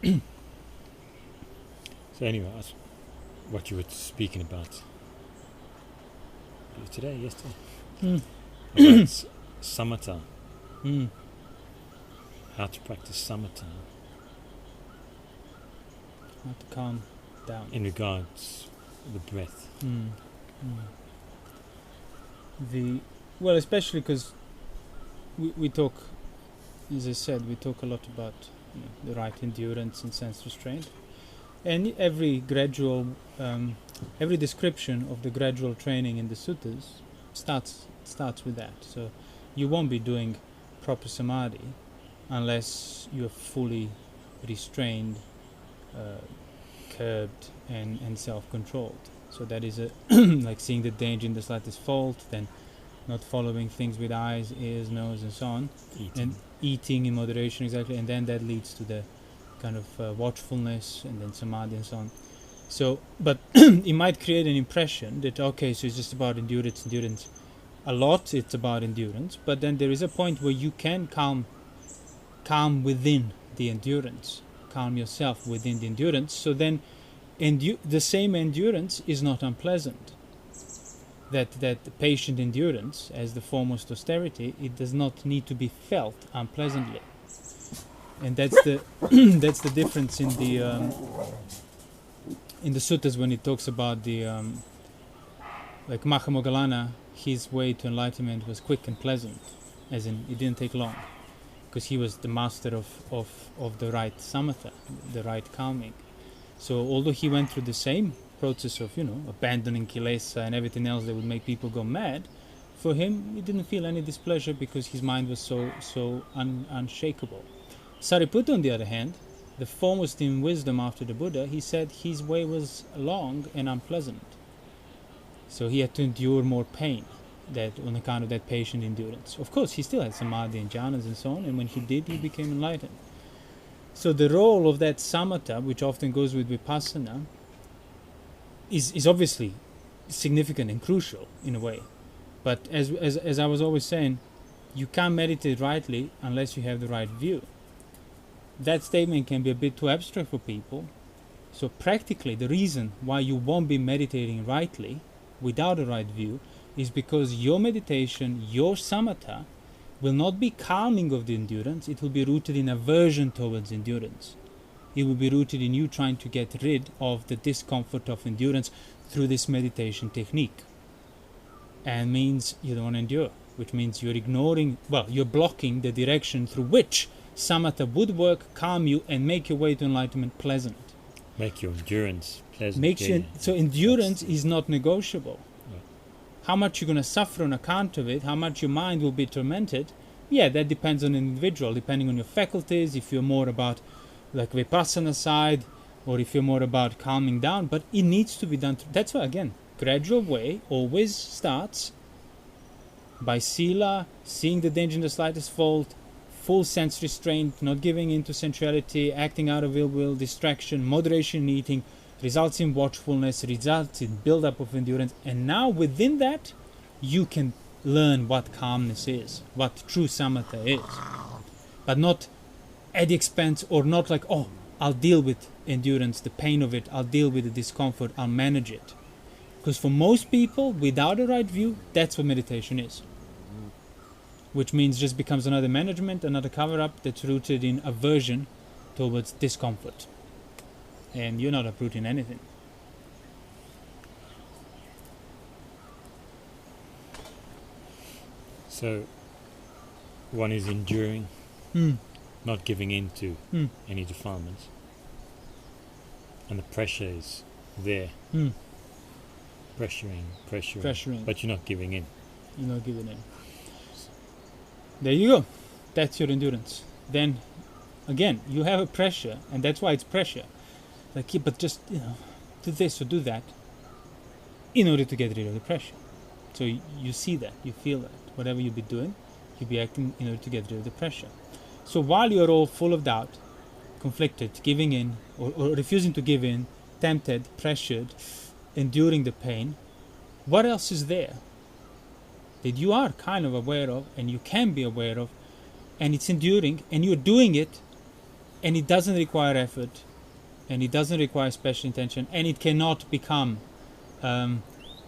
So anyway, what you were speaking about yesterday, about samatha, how to practice samatha, how to calm down in regards to the breath. Well, especially because we talk, as I said, we talk a lot about the right endurance and sense restraint, and every description of the gradual training in the suttas starts with that. So you won't be doing proper samadhi unless you're fully restrained, curbed, and self-controlled. So that is like seeing the danger in the slightest fault, then not following things with eyes, ears, nose, and so on, and eating in moderation, exactly, and then that leads to the kind of watchfulness, and then samadhi, and so on. So, but it might create an impression that, okay, so it's just about endurance. A lot, it's about endurance, but then there is a point where you can calm within the endurance, calm yourself within the endurance. So then, the same endurance is not unpleasant. That patient endurance, as the foremost austerity, it does not need to be felt unpleasantly, and that's the that's the difference in the suttas when it talks about the like Mahamoggallana, his way to enlightenment was quick and pleasant, as in it didn't take long, because he was the master of the right samatha, the right calming. So although he went through the same process of abandoning kilesa and everything else that would make people go mad, for him he didn't feel any displeasure because his mind was so unshakable. Sariputta, on the other hand, the foremost in wisdom after the Buddha, he said his way was long and unpleasant, so he had to endure more pain, that on account of that patient endurance. Of course, he still had samadhi and jhanas and so on, and when he did, he became enlightened. So the role of that samatha, which often goes with vipassana, is obviously significant and crucial in a way. But as I was always saying, you can't meditate rightly unless you have the right view. That statement can be a bit too abstract for people. So practically, the reason why you won't be meditating rightly without a right view is because your meditation, your samatha, will not be calming of the endurance. It will be rooted in aversion towards endurance. It will be rooted in you trying to get rid of the discomfort of endurance through this meditation technique. And means you don't want to endure, which means you're you're blocking the direction through which samatha would work, calm you, and make your way to enlightenment pleasant. Make your endurance pleasant. So endurance is not negotiable. Yeah. How much you're going to suffer on account of it, how much your mind will be tormented, that depends on the individual, depending on your faculties, if you're more about like vipassana side, or if you're more about calming down, but it needs to be done. That's why, again, gradual way always starts by sila, seeing the danger in the slightest fault, full sense restraint, not giving in to sensuality, acting out of ill will, distraction, moderation in eating, results in watchfulness, results in build-up of endurance, and now within that, you can learn what calmness is, what true samatha is, but not at the expense, or not like, I'll deal with endurance, the pain of it, I'll deal with the discomfort, I'll manage it. Because for most people, without a right view, that's what meditation is. Which means just becomes another management, another cover-up that's rooted in aversion towards discomfort. And you're not uprooting anything. So, one is enduring, not giving in to any defilements. And the pressure is there. Pressuring. But you're not giving in. You're not giving in. There you go. That's your endurance. Then, again, you have a pressure, and that's why it's pressure. Like, but just, do this or do that in order to get rid of the pressure. So you see that, you feel that. Whatever you'll be doing, you'll be acting in order to get rid of the pressure. So while you're all full of doubt, conflicted, giving in, or refusing to give in, tempted, pressured, enduring the pain, what else is there that you are kind of aware of, and you can be aware of, and it's enduring, and you're doing it And it doesn't require effort, and it doesn't require special intention, and it cannot become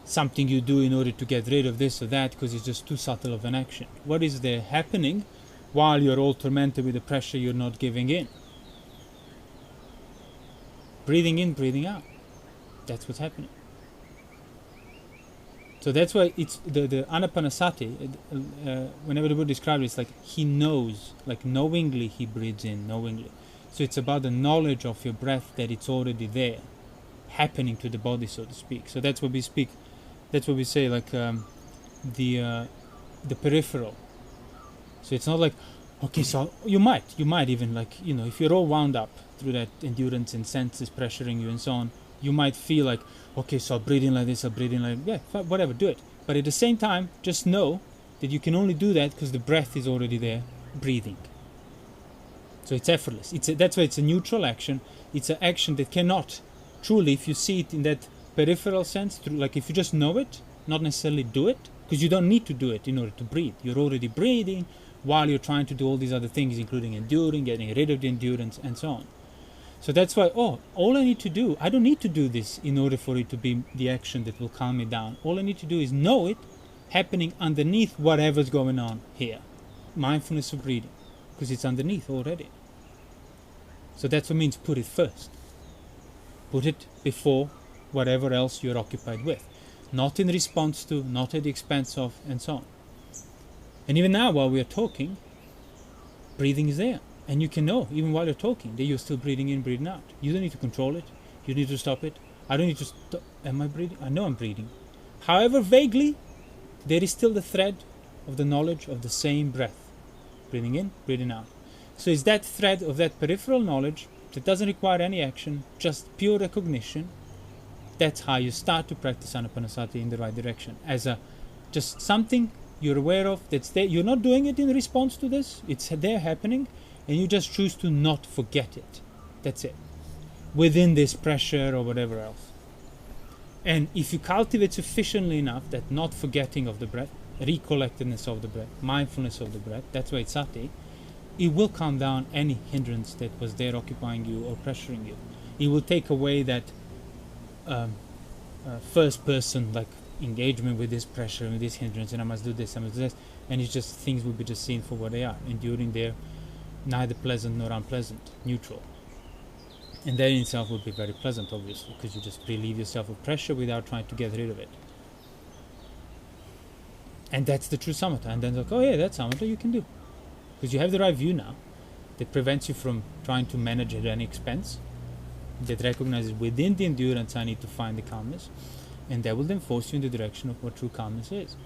something you do in order to get rid of this or that, because it's just too subtle of an action. What is there happening while you're all tormented with the pressure you're not giving in? Breathing in, breathing out. That's what's happening. So that's why it's the anapanasati, whenever the Buddha describes it, it's like he knows, like knowingly he breathes in, knowingly. So it's about the knowledge of your breath, that it's already there, happening to the body, so to speak. So that's what we speak, that's what we say, like the peripheral. So it's not like, okay, so you might even, like, if you're all wound up through that endurance and senses pressuring you and so on, you might feel like, okay, so I'll breathe in like this, I'll breathe in like, yeah, whatever, do it. But at the same time, just know that you can only do that because the breath is already there, breathing. So it's effortless. That's why it's a neutral action. It's an action that cannot truly, if you see it in that peripheral sense, through, like if you just know it, not necessarily do it, because you don't need to do it in order to breathe. You're already breathing while you're trying to do all these other things, including enduring, getting rid of the endurance, and so on. So that's why, all I need to do, I don't need to do this in order for it to be the action that will calm me down. All I need to do is know it happening underneath whatever's going on here. Mindfulness of breathing, because it's underneath already. So that's what means put it first. Put it before whatever else you're occupied with. Not in response to, not at the expense of, and so on. And even now, while we are talking, breathing is there. And you can know, even while you're talking, that you're still breathing in, breathing out. You don't need to control it. You need to stop it. I don't need to stop. Am I breathing? I know I'm breathing. However, vaguely, there is still the thread of the knowledge of the same breath. Breathing in, breathing out. So it's that thread of that peripheral knowledge that doesn't require any action, just pure recognition. That's how you start to practice anapanasati in the right direction. As just something you're aware of that's there. You're not doing it in response to this. It's there happening. And you just choose to not forget it. That's it. Within this pressure or whatever else. And if you cultivate sufficiently enough that not forgetting of the breath, recollectedness of the breath, mindfulness of the breath, that's why it's sati, it will calm down any hindrance that was there occupying you or pressuring you. It will take away that first person like engagement with this pressure and with this hindrance, and I must do this, I must do this, and it's just things will be just seen for what they are, enduring their neither pleasant nor unpleasant, neutral. And that in itself would be very pleasant, obviously, because you just relieve yourself of pressure without trying to get rid of it. And that's the true samatha. And then like, oh yeah, that's samatha you can do. Because you have the right view now that prevents you from trying to manage at any expense, that recognizes within the endurance I need to find the calmness, and that will then force you in the direction of what true calmness is.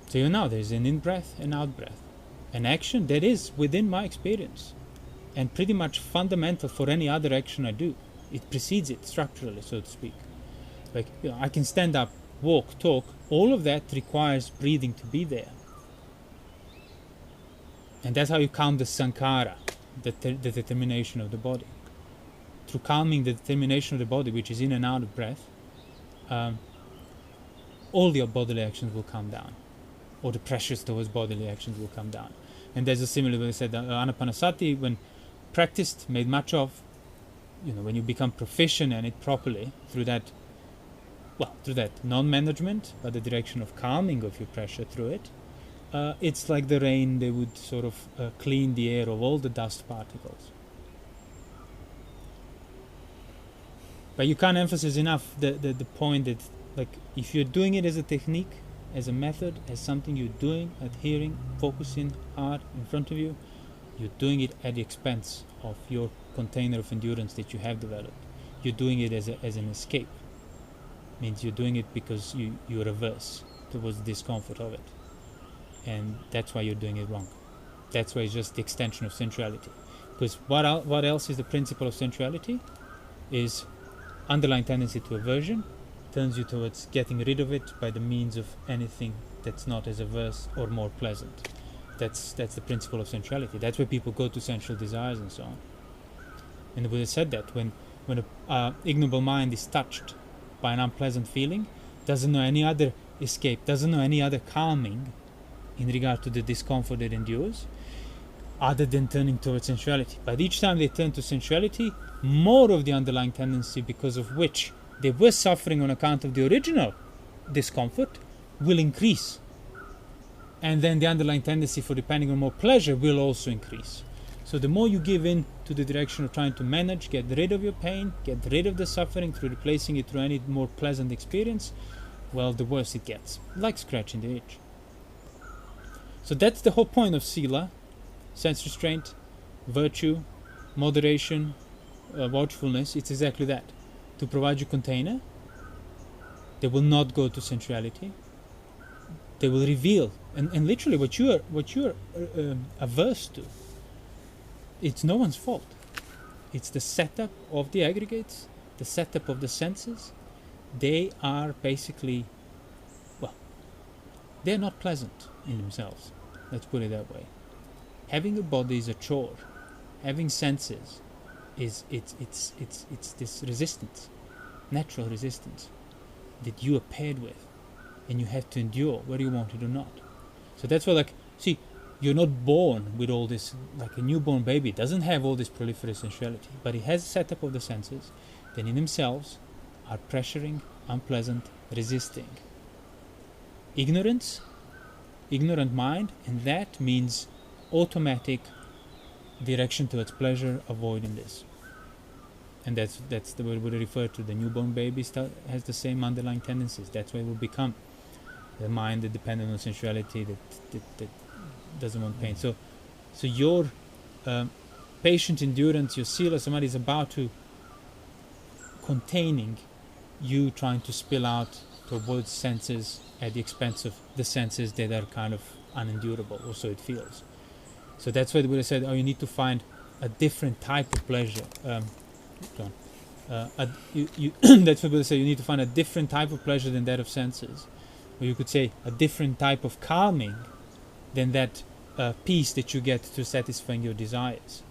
So you know there's an in-breath and out-breath. An action that is within my experience and pretty much fundamental for any other action I do. It precedes it structurally, so to speak. Like, I can stand up, walk, talk, all of that requires breathing to be there. And that's how you calm the sankhara, the determination of the body. Through calming the determination of the body, which is in and out of breath, all your bodily actions will calm down. Or the pressures towards bodily actions will come down. And there's a similar way I said, anapanasati, when practiced, made much of, when you become proficient in it properly, through that non-management, but the direction of calming of your pressure through it, it's like the rain, they would sort of clean the air of all the dust particles. But you can't emphasize enough the point that, like, if you're doing it as a technique, as a method, as something you're doing, adhering, focusing hard in front of you, you're doing it at the expense of your container of endurance that you have developed. You're doing it as an escape. Means you're doing it because you're averse towards the discomfort of it. And that's why you're doing it wrong. That's why it's just the extension of sensuality. Because what else is the principle of sensuality? Is underlying tendency to aversion, turns you towards getting rid of it by the means of anything that's not as averse or more pleasant. That's the principle of sensuality. That's where people go to sensual desires and so on. And the Buddha said that when an ignoble mind is touched by an unpleasant feeling, doesn't know any other escape, doesn't know any other calming in regard to the discomfort it endures, other than turning towards sensuality. But each time they turn to sensuality, more of the underlying tendency because of which they were suffering on account of the original discomfort will increase. And then the underlying tendency for depending on more pleasure will also increase. So the more you give in to the direction of trying to manage, get rid of your pain, get rid of the suffering through replacing it through any more pleasant experience, well, the worse it gets. Like scratching the itch. So that's the whole point of sila, sense restraint, virtue, moderation, watchfulness. It's exactly that. To provide you container, they will not go to sensuality. They will reveal, and literally what you are averse to, it's no one's fault. It's the setup of the aggregates, the setup of the senses. They are basically, well, they're not pleasant in themselves. Let's put it that way. Having a body is a chore. Having senses is it's this resistance, natural resistance that you are paired with, and you have to endure whether you want it or not. So that's why, like, see, you're not born with all this. Like a newborn baby doesn't have all this proliferous sensuality, but it has a setup of the senses that in themselves are pressuring, unpleasant, resisting. Ignorant mind, and that means automatic direction towards pleasure, avoiding this. And that's the way we refer to the newborn baby. Has the same underlying tendencies. That's why it will become the mind that dependent on sensuality, that doesn't want pain. So your patient endurance, your sila samadhi is about to containing you trying to spill out towards senses at the expense of the senses that are kind of unendurable, or so it feels. So that's why the Buddha said, you need to find a different type of pleasure. That's what Buddha said, you need to find a different type of pleasure than that of senses. Or you could say a different type of calming than that peace that you get to satisfying your desires.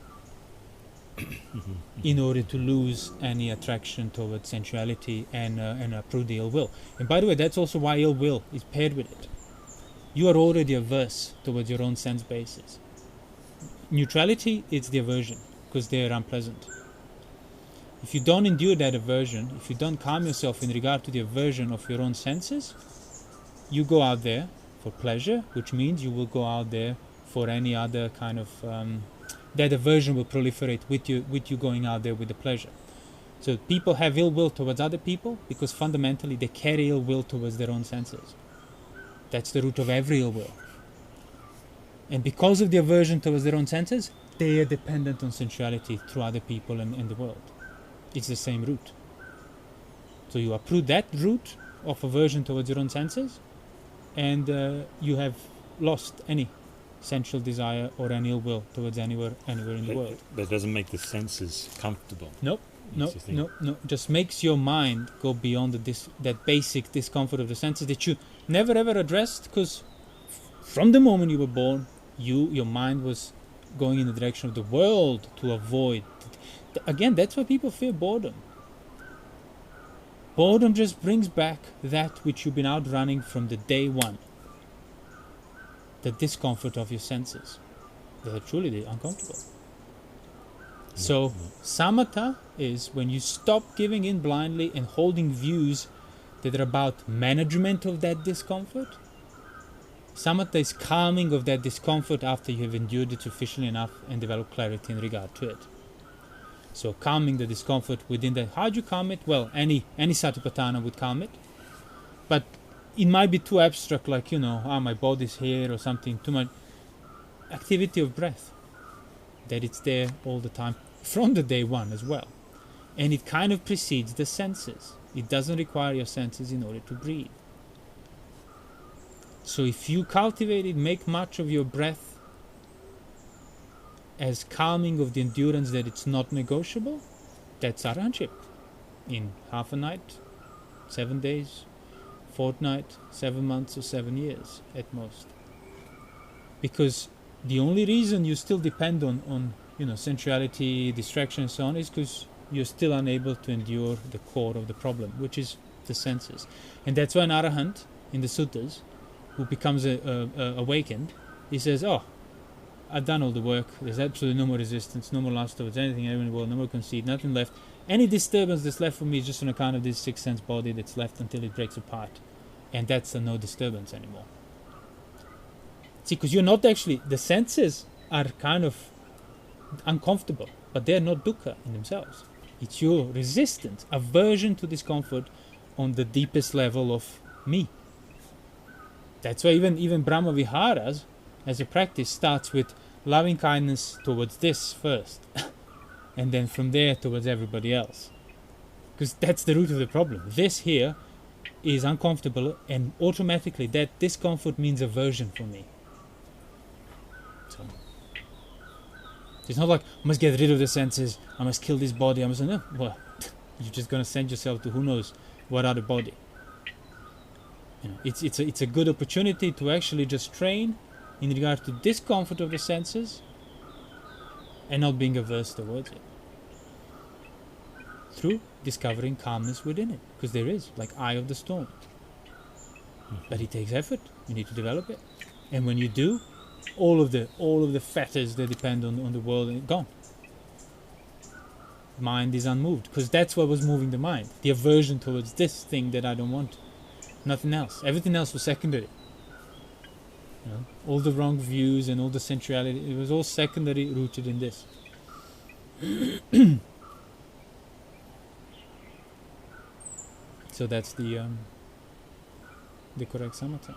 In order to lose any attraction towards sensuality and uproot the ill will. And by the way, that's also why ill will is paired with it. You are already averse towards your own sense bases. Neutrality, it's the aversion, because they are unpleasant. If you don't endure that aversion, if you don't calm yourself in regard to the aversion of your own senses, you go out there for pleasure, which means you will go out there for any other kind of that aversion will proliferate with you going out there with the pleasure. So people have ill will towards other people because fundamentally they carry ill will towards their own senses. That's the root of every ill will. And because of the aversion towards their own senses, they are dependent on sensuality through other people and the world. It's the same root. So you uproot that root of aversion towards your own senses, and you have lost any sensual desire or any ill will towards anywhere in the world. But it doesn't make the senses comfortable. No. Just makes your mind go beyond that basic discomfort of the senses that you never ever addressed, because from the moment you were born, your mind was going in the direction of the world to avoid. Again, that's why people fear boredom. Boredom just brings back that which you've been outrunning from the day one. The discomfort of your senses. They're truly uncomfortable. So, samatha is when you stop giving in blindly and holding views that are about management of that discomfort. Samatha is calming of that discomfort after you have endured it sufficiently enough and developed clarity in regard to it. So calming the discomfort within that. How do you calm it? Well, any satipatthana would calm it. But it might be too abstract, like, my body's here or something, too much. Activity of breath. That it's there all the time, from the day one as well. And it kind of precedes the senses. It doesn't require your senses in order to breathe. So if you cultivate it, make much of your breath as calming of the endurance that it's not negotiable, that's arhanship. In half a night, 7 days, fortnight, 7 months or 7 years at most. Because the only reason you still depend on sensuality, distraction and so on is because you're still unable to endure the core of the problem, which is the senses. And that's why an arahant in the suttas, who becomes awakened, he says, I've done all the work. There's absolutely no more resistance, no more lust towards anything in the world, no more conceit, nothing left. Any disturbance that's left for me is just on account of this sixth sense body that's left until it breaks apart. And that's no disturbance anymore. See, because you're not actually, the senses are kind of uncomfortable, but they're not dukkha in themselves. It's your resistance, aversion to discomfort on the deepest level of me. That's why even Brahma Viharas, as a practice, starts with loving kindness towards this first, and then from there towards everybody else. Because that's the root of the problem. This here is uncomfortable, and automatically that discomfort means aversion for me. So it's not like I must get rid of the senses, I must kill this body, I must no. Well, you're just gonna send yourself to who knows what other body. You know, it's a good opportunity to actually just train in regard to discomfort of the senses and not being averse towards it. Through discovering calmness within it, because there is, like eye of the storm. But it takes effort. You need to develop it, and when you do, all of the fetters that depend on the world are gone. Mind is unmoved, because that's what was moving the mind. The aversion towards this thing that I don't want. Nothing else. Everything else was secondary. You know, all the wrong views and all the sensuality, it was all secondary, rooted in this. So that's the correct samatha.